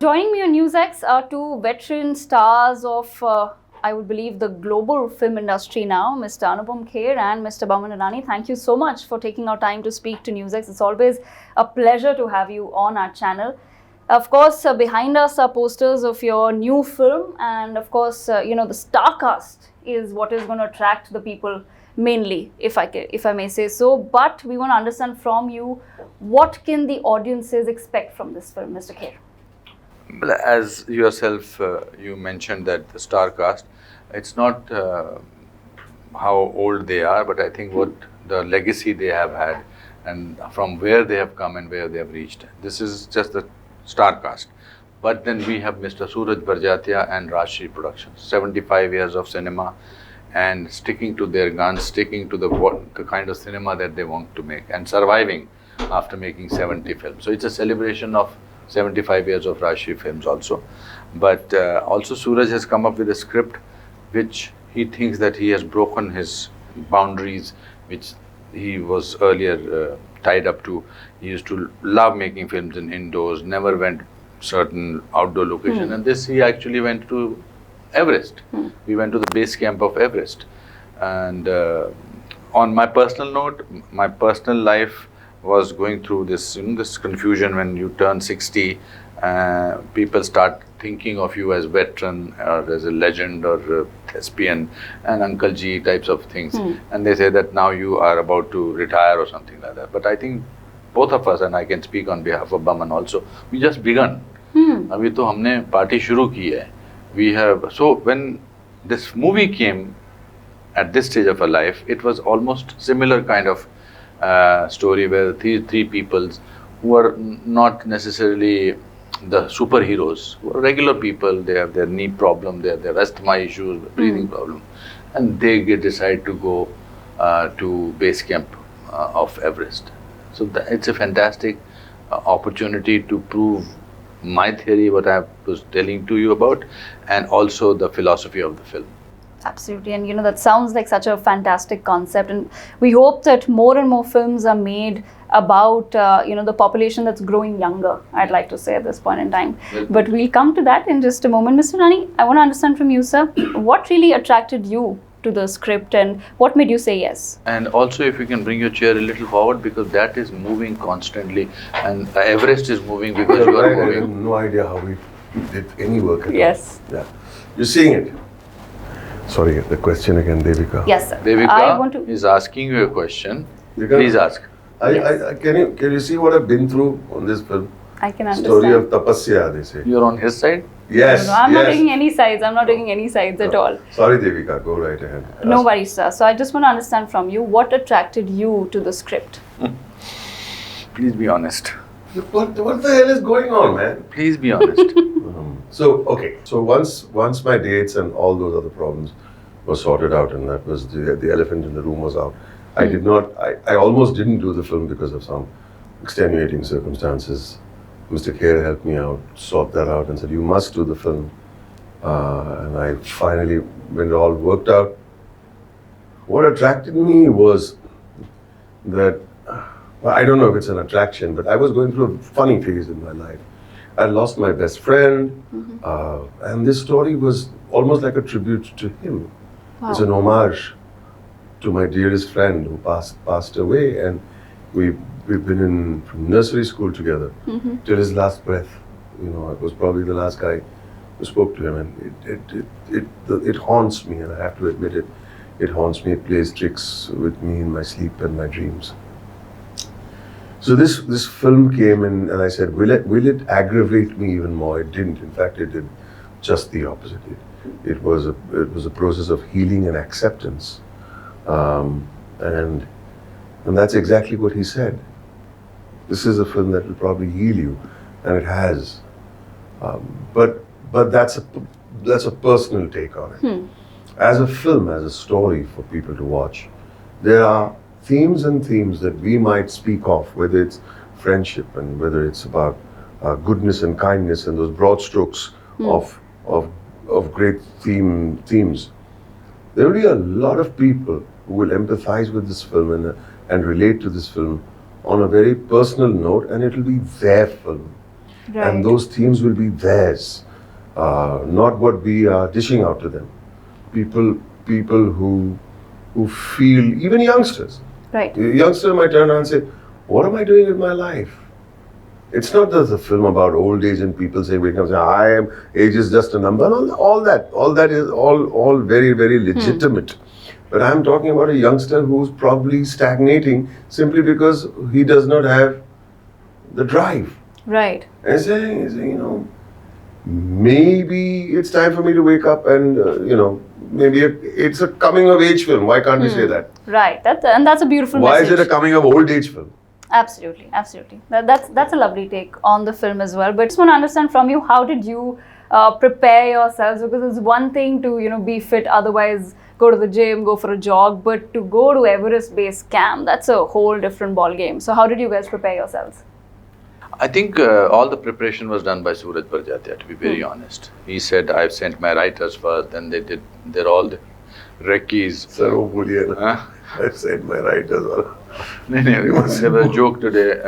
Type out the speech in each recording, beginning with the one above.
Joining me on NewsX are two veteran stars of, I would believe, the global film industry now, Mr. Anupam Kher and Mr. Boman Irani. Thank you so much for taking our time to speak to NewsX. It's always a pleasure to have you on our channel. Of course, behind us are posters of your new film, and of course, the star cast is what is going to attract the people mainly, if I may say so. But we want to understand from you, what can the audiences expect from this film, Mr. Kher? As yourself, you mentioned that the star cast, it's not how old they are, but I think what the legacy they have had and from where they have come and where they have reached. This is just the star cast. But then we have Mr. Suraj Barjatia and Rajshri Productions, 75 years of cinema and sticking to their guns, sticking to the kind of cinema that they want to make and surviving after making 70 films. So it's a celebration of 75 years of Rajshri films also. But also Suraj has come up with a script which he thinks that he has broken his boundaries, which he was earlier tied up to. He used to love making films in indoors, never went certain outdoor location. And this he actually went to Everest. We went to the base camp of Everest. And on my personal note, my personal life was going through this, this confusion when you turn 60. People start thinking of you as veteran or as a legend or a thespian and Uncle G types of things. And they say that now you are about to retire or something like that. But I think both of us, and I can speak on behalf of Boman also, we just begun. अभी तो हमने party शुरू की है. We have, so when this movie came at this stage of our life, it was almost similar kind of story where three peoples who are not necessarily the superheroes, who are regular people. They have their knee problem, they have their asthma issues, breathing problem, and they decide to go to base camp of Everest. So it's a fantastic opportunity to prove my theory, what I was telling to you about, and also the philosophy of the film. Absolutely, and that sounds like such a fantastic concept, and we hope that more and more films are made about the population that's growing younger, I'd like to say at this point in time. But we'll come to that in just a moment. Mr. Irani, I want to understand from you, sir, what really attracted you to the script and what made you say yes? And also, if you can bring your chair a little forward, because that is moving constantly, and Everest is moving because you are moving. I have no idea how we did any work at all. Yes. Yeah. You're seeing it. Sorry, the question again, Devika. Yes, sir. Devika is asking you a question. Devika, please ask. Can you see what I've been through on this film? I can understand. Story of tapasya, they say. You're on his side? Yes. No, I'm not taking any sides. I'm not taking any sides at all. Sorry, Devika. Go right ahead. No worries, sir. So I just want to understand from you, what attracted you to the script? Please be honest. What the hell is going on, man? Please be honest. So once my dates and all those other problems were sorted out, and that was the elephant in the room was out, I almost didn't do the film because of some extenuating circumstances. Mr. Kher helped me out, sort that out, and said, you must do the film. And I finally, when it all worked out, what attracted me was that, well, I don't know if it's an attraction, but I was going through a funny phase in my life. I lost my best friend, and this story was almost like a tribute to him. Wow. It's an homage to my dearest friend who passed away, and we've been from nursery school together till his last breath. I was probably the last guy who spoke to him, and it haunts me, and I have to admit it. It haunts me. It plays tricks with me in my sleep and my dreams. So this film came in, and I said, will it aggravate me even more? It didn't. In fact, it did just the opposite. It was a process of healing and acceptance, and that's exactly what he said. This is a film that will probably heal you, and it has. But that's a personal take on it. As a film, as a story for people to watch, there are themes that we might speak of, whether it's friendship and whether it's about goodness and kindness and those broad strokes of great themes. There will be a lot of people who will empathize with this film and relate to this film on a very personal note, and it will be their film. Right. And those themes will be theirs, not what we are dishing out to them. People who feel, even youngsters. Right. A youngster might turn around and say, what am I doing with my life? It's not just a film about old age and people say, age is just a number. All that is all very, very legitimate. But I'm talking about a youngster who's probably stagnating simply because he does not have the drive. Right. And saying, maybe it's time for me to wake up and, maybe it's a coming of age film. Why can't we say that? Right. That's a beautiful Why message. is it a coming of old age film? Absolutely, absolutely. That's a lovely take on the film as well. But I just want to understand from you, how did you prepare yourselves? Because it's one thing to be fit, otherwise go to the gym, go for a jog, but to go to Everest Base Camp, that's a whole different ball game. So how did you guys prepare yourselves? I think all the preparation was done by Suraj Barjatia, to be very honest. He said, I've sent my writers first, then they're all the recce's. Sir, I've sent my writers. No, there was a joke today.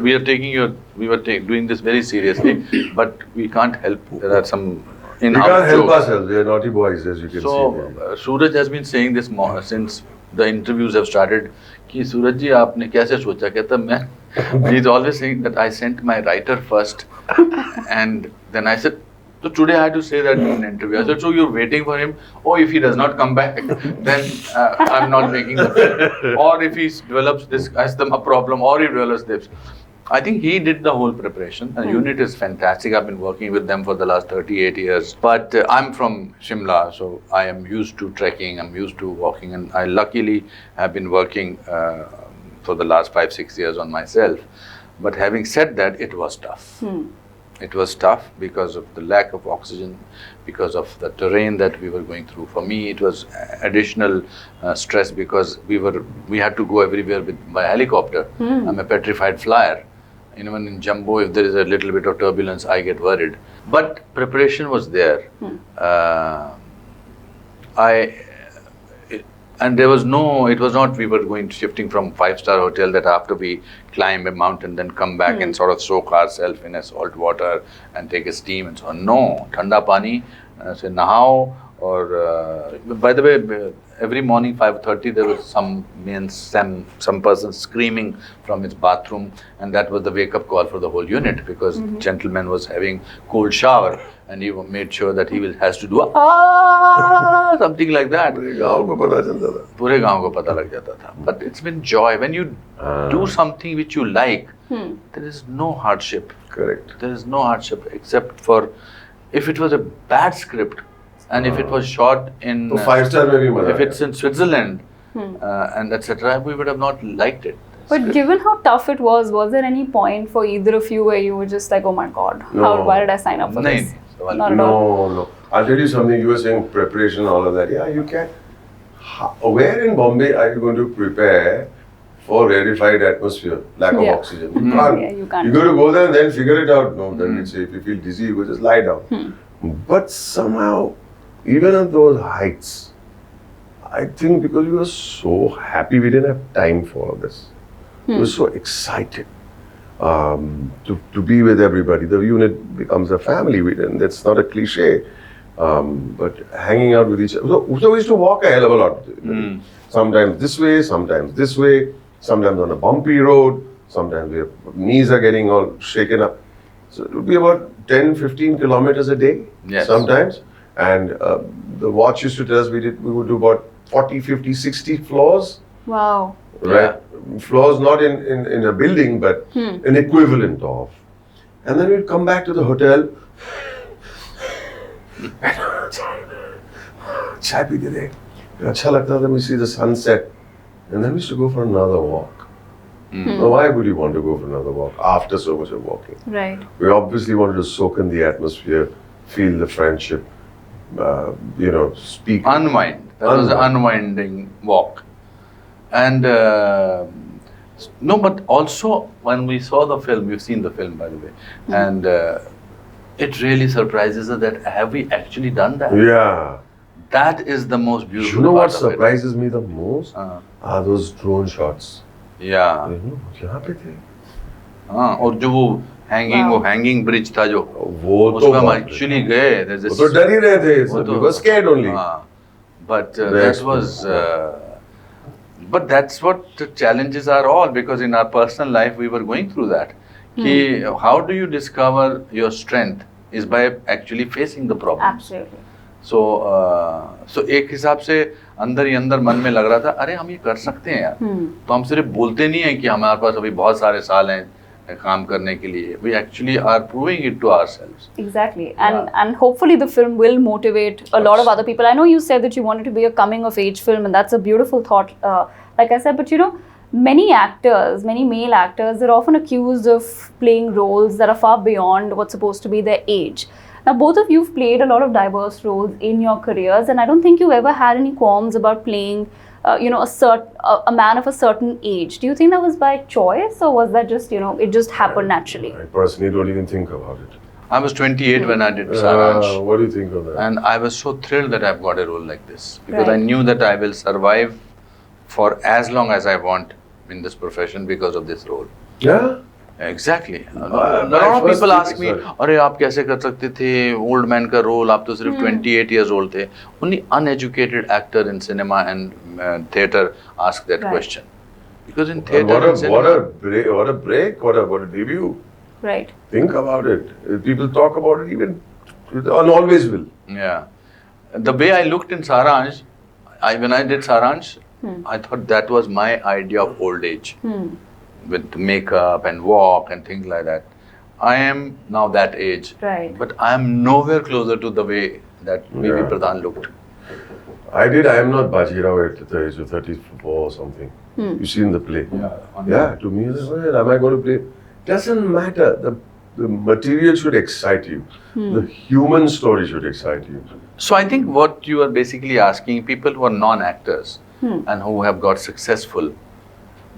We were doing this very seriously, but we can't help. There are some We in-house can't help jokes. ourselves. We are naughty boys, as you can see. So, Suraj has been saying this since the interviews have started. Ki Suraj ji, aapne kaise socha? Kehta main. He's always saying that I sent my writer first, and then I said. So today I had to say that in an interview. I said, so you're waiting for him? Oh, if he does not come back, then I'm not making the film. Or if he develops this asthma problem, or he develops this. I think he did the whole preparation. The unit is fantastic. I've been working with them for the last 38 years. But I'm from Shimla, so I am used to trekking, I'm used to walking, and I luckily have been working for the last 5-6 years on myself. But having said that, it was tough. It was tough because of the lack of oxygen, because of the terrain that we were going through. For me, it was additional stress because we had to go everywhere by helicopter. I'm a petrified flyer. Even in Jumbo, if there is a little bit of turbulence, I get worried. But preparation was there. And there was it was not we were shifting from 5-star hotel that after we climb a mountain, then come back and sort of soak ourselves in a salt water and take a steam and so on. No, thanda pani, say nahao, or by the way, every morning 5:30 there was some person screaming from his bathroom, and that was the wake-up call for the whole unit because gentleman was having cold shower and he made sure that he has to do something like that. पूरे गांव को पता लग जाता था. But it's been joy when you do something which you like. There is no hardship. Correct. There is no hardship except for if it was a bad script. And if it was shot in, तो 5-star में भी मजा if it's in Switzerland and etc., we would have not liked it. But given how tough it was there any point for either of you where you were just like, oh my God, No. why did I sign up for this? Not at all. No. I'll tell you something. You were saying preparation and all of that. Yeah, you can. Where in Bombay are you going to prepare for rarefied atmosphere, lack of oxygen? You can't. Yeah, you can't. You got to go there and then figure it out. No, then we'd say if you feel dizzy, you go just lie down. But somehow, even at those heights, I think because we were so happy, we didn't have time for all this. We were so excited to be with everybody. The unit becomes a family, and that's not a cliche. But hanging out with each other. So we used to walk a hell of a lot. Sometimes this way, sometimes on a bumpy road, sometimes our knees are getting all shaken up. So it would be about 10-15 kilometers a day, sometimes. And the watch used to tell us we would do about 40, 50, 60 floors. Wow. Right? Floors not in a building, but an equivalent of. And then we'd come back to the hotel. Chai peete the. Acha lagta tha, we see the sunset. And then we used to go for another walk. Now, why would you want to go for another walk after so much of walking? Right. We obviously wanted to soak in the atmosphere, feel the friendship, speak. Unwind. That was an unwinding walk. And no, but also when we saw the film, we've seen the film by the way, and it really surprises us that have we actually done that? Yeah. That is the most beautiful You know what part of it. surprises me the most? Are those drone shots. Yeah. यहाँ पे थे. और जो वो hanging वो hanging bridge था जो वो तो उसमें हम बाप रे। एक्चुअली गए वो तो डर ही रहे थे, we were scared only. But The that experience, was but that's what the challenges are all, because in our personal life we were going through that. कि how do you discover your strength is by actually facing the problem. Absolutely. So एक हिसाब से अंदर ही अंदर मन में लग रहा था, अरे हम ये कर सकते हैं यार. तो हम सिर्फ बोलते नहीं है कि हमारे पास अभी बहुत सारे साल हैं काम करने के लिए. We actually are proving it to ourselves. Exactly. And hopefully the film will motivate a lot of other people. I know you said that you wanted to be a coming of age film, and that's a beautiful thought, like I said, but you know, many actors, many male actors, they're often accused of playing roles that are far beyond what's supposed to be their age. Now, both of you've played a lot of diverse roles in your careers, and I don't think you've ever had any qualms about playing, a man of a certain age. Do you think that was by choice, or was that just, it just happened naturally? I personally don't even think about it. I was 28 when I did Saransh. What do you think of that? And I was so thrilled that I've got a role like this, because I Right. knew that I will survive for as long as I want in this profession because of this role. Yeah? Exactly. A my lot of first people thing ask is me, that- अरे आप कैसे कर सकते थे old man का role, आप तो सिर्फ 28 years old थे. Only uneducated actor in cinema and theatre ask that Right. question. Because in And theatre what and cinema, a break, what a debut. Right. Think about it. People talk about it even, and always will. yeah. The way I looked in Saransh, when I did Saransh, I thought that was my idea of old age. With makeup and walk and things like that. I am now that age. Right. But I am nowhere closer to the way that maybe Yeah. Pradhan looked. I am not Bajirao at the age of 34 or something. You seen the play? Yeah, to me, well, am I going to play? Doesn't matter. The material should excite you. The human story should excite you. So I think what you are basically asking, people who are non-actors and who have got successful,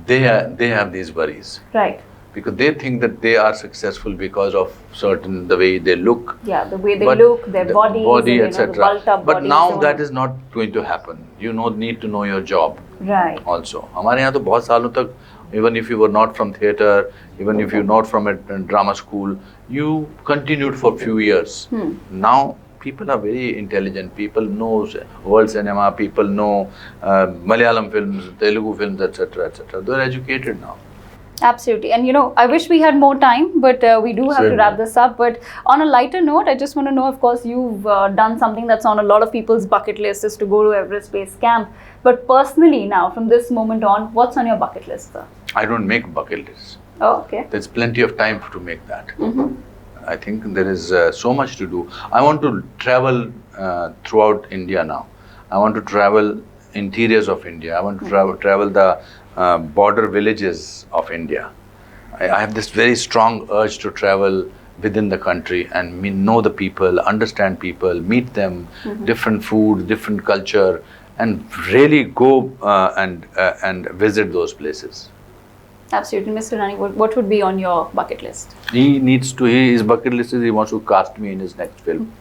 they have these worries. Right. Because they think that they are successful because of the way they look. Yeah, the way they But look, their the bodies, body, and, the etc. bulked up But bodies, now so on. that is not going to happen. You need to know your job Right. also. हमारे यहाँ तो बहुत सालों तक, even if you were not from theatre, even if you're not from a drama school, you continued for few years. Now people are very intelligent. People know world cinema. People know Malayalam films, Telugu films, etc., etc. They're educated now. Absolutely. And I wish we had more time, but we do have to Same wrap here. this up. But on a lighter note, I just want to know, of course, you've done something that's on a lot of people's bucket list, is to go to Everest Base Camp. But personally now, from this moment on, what's on your bucket list, sir? I don't make bucket lists. Oh, okay. There's plenty of time to make that. I think there is so much to do. I want to travel throughout India now. I want to travel interiors of India. I want to travel the border villages of India. I have this very strong urge to travel within the country and know the people, understand people, meet them, different food, different culture, and really go and visit those places. Absolutely. Mr. Irani, what would be on your bucket list? His bucket list is he wants to cast me in his next film.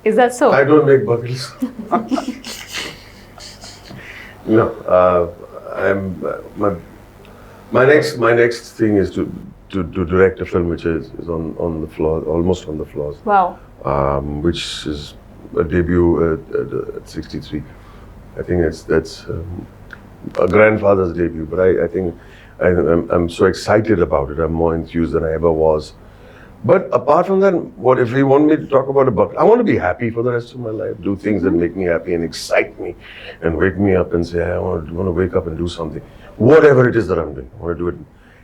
Is that so? I don't make bucket lists. No, my next thing is to direct a film which is on the floor, almost on the floors. Wow. Which is a debut at 63. I think that's a grandfather's debut, but I think I'm so excited about it. I'm more enthused than I ever was. But apart from that, what if you want me to talk about a bucket? I want to be happy for the rest of my life, do things that make me happy and excite me and wake me up and say, I want to wake up and do something. Whatever it is that I'm doing, I want to do it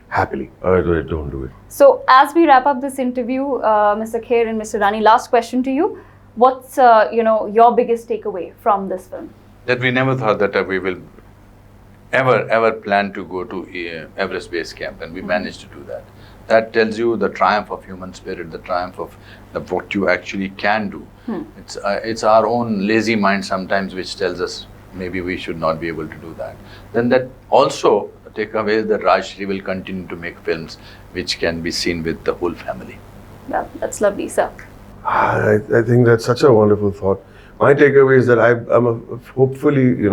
happily. I don't do it. So as we wrap up this interview, Mr. Kher and Mr. Irani, last question to you. What's your biggest takeaway from this film? That we never thought that we will ever plan to go to Everest Base Camp, and we managed to do that. That tells you the triumph of human spirit, the triumph of what you actually can do. It's our own lazy mind sometimes which tells us maybe we should not be able to do that. Then that also takeaway is that Rajshri will continue to make films which can be seen with the whole family. Well, that's lovely, sir. I think that's such a wonderful thought. My takeaway is that hopefully,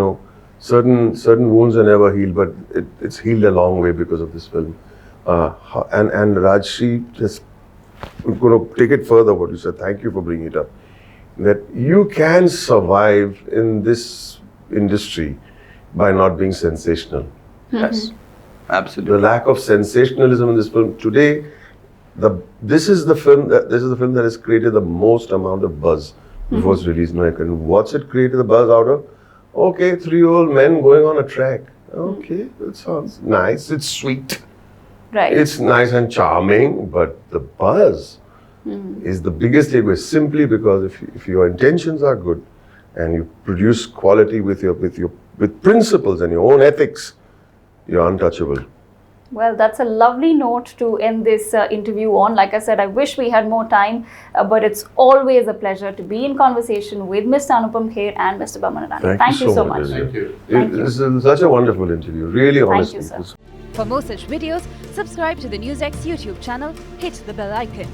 certain wounds are never healed, but it's healed a long way because of this film. And Rajshri, just I'm going to take it further. What you said. Thank you for bringing it up. That you can survive in this industry by not being sensational. Yes, The absolutely. lack of sensationalism in this film today. This is the film that has created the most amount of buzz before it's released in America. And what's it created the buzz out of? Okay, 3 old men going on a trek. Okay, that sounds nice. It's sweet. Right. It's nice and charming, but the buzz is the biggest takeaway. Simply because if your intentions are good and you produce quality with principles and your own ethics, you're untouchable. Well, that's a lovely note to end this interview on. Like I said, I wish we had more time, but it's always a pleasure to be in conversation with Mr. Anupam Kher and Mr. Boman Irani. Thank you so much. Thank you. This is such a wonderful interview. Really, honestly. you, sir. For more such videos, subscribe to the NewsX YouTube channel, hit the bell icon.